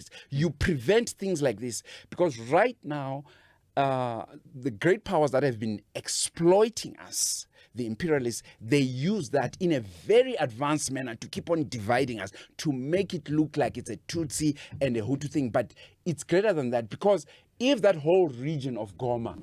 imperialists. You prevent things like this because right now, the great powers that have been exploiting us, the imperialists, they use that in a very advanced manner to keep on dividing us, to make it look like it's a Tutsi and a Hutu thing. But it's greater than that, because if that whole region of Goma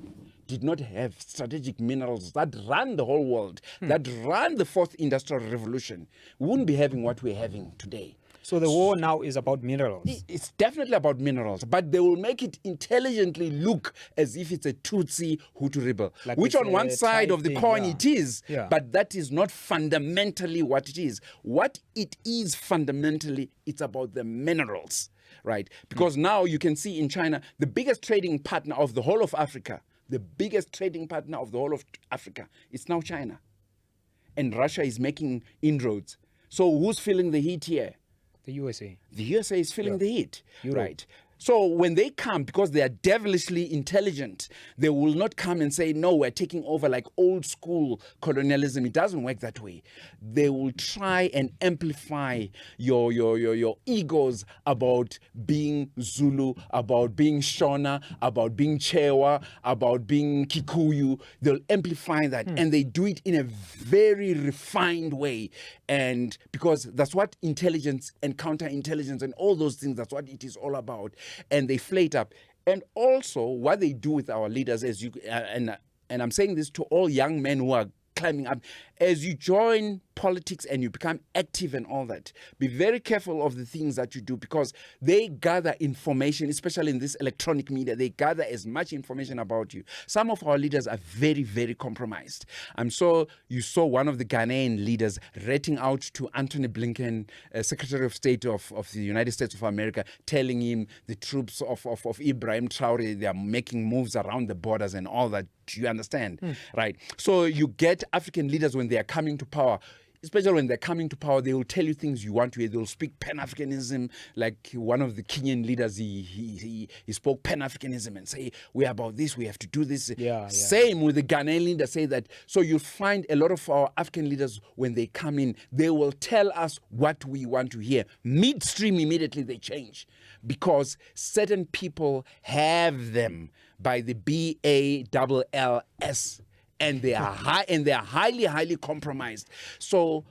did not have strategic minerals that run the whole world, that run the fourth industrial revolution, we wouldn't be having what we're having today. So the war now is about minerals. It's definitely about minerals, but they will make it intelligently look as if it's a Tutsi Hutu rebel, Like which on one side of the coin it is, Yeah. but that is not fundamentally what it is. What it is fundamentally, it's about the minerals, right? Because now you can see in China, the biggest trading partner of the whole of Africa, it's now China. And Russia is making inroads. So who's feeling the heat here? The USA. The USA is feeling the heat, Europe. right? So when they come, because they are devilishly intelligent, they will not come and say, no, we're taking over like old school colonialism. It doesn't work that way. They will try and amplify your egos about being Zulu, about being Shona, about being Chewa, about being Kikuyu. They'll amplify that, and they do it in a very refined way. And because that's what intelligence and counterintelligence and all those things, that's what it is all about. And they flate up. And also what they do with our leaders, as you and I'm saying this to all young men who are climbing up, as you join politics and you become active and all that, be very careful of the things that you do, because they gather information, especially in this electronic media. They gather as much information about you. Some of our leaders are very, very compromised. I'm sure you saw one of the Ghanaian leaders writing out to Anthony Blinken, Secretary of State of the United States of America, telling him the troops of Ibrahim Traore, they are making moves around the borders and all that. Do you understand? Right. So you get African leaders when they are coming to power, especially when they're coming to power, they will tell you things you want to hear. They'll speak pan-Africanism, like one of the Kenyan leaders, he spoke pan-Africanism and say, we're about this, we have to do this. Yeah. Same with the Ghanaian leader, say that. So you'll find a lot of our African leaders, when they come in, they will tell us what we want to hear. Midstream, immediately they change, because certain people have them by the BALLS. And they are highly, highly compromised. So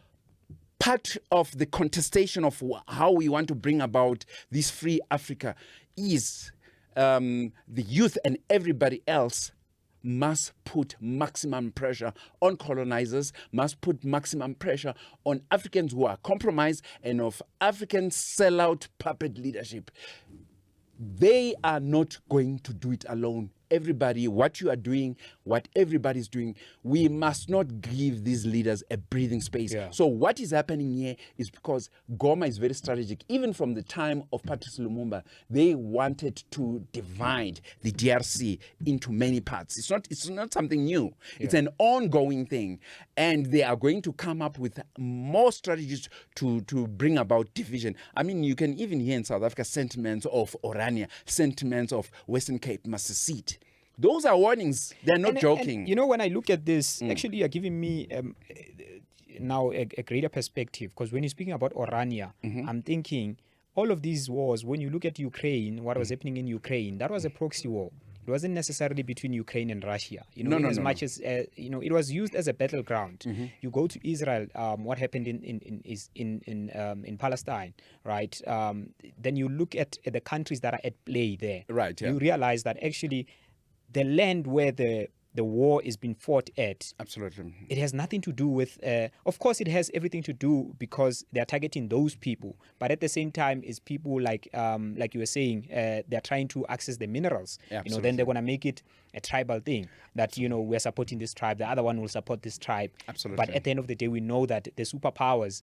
part of the contestation of how we want to bring about this free Africa is the youth and everybody else must put maximum pressure on colonizers, must put maximum pressure on Africans who are compromised and of African sellout puppet leadership. They are not going to do it alone. Everybody, what you are doing, what everybody's doing, we must not give these leaders a breathing space. Yeah. So what is happening here is because Goma is very strategic. Even from the time of Patrice Lumumba, they wanted to divide the DRC into many parts. It's not something new. Yeah. It's an ongoing thing. And they are going to come up with more strategies to bring about division. I mean, you can even hear in South Africa sentiments of Orania, sentiments of Western Cape must secede. Those are warnings. They're not joking. And, you know, when I look at this, actually you're giving me now a greater perspective, because when you're speaking about Orania, I'm thinking all of these wars, when you look at Ukraine, what was happening in Ukraine, that was a proxy war. It wasn't necessarily between Ukraine and Russia. You know, as much as you know, it was used as a battleground. You go to Israel, what happened in Palestine, right? Then you look at the countries that are at play there. Right. Yeah. You realize that actually the land where the war is being fought at, absolutely, it has nothing to do with, of course it has everything to do because they're targeting those people, but at the same time it's people like you were saying, they're trying to access the minerals. Yeah, you know, then they're going to make it a tribal thing, that, you know, we're supporting this tribe, the other one will support this tribe. Absolutely. But at the end of the day, we know that the superpowers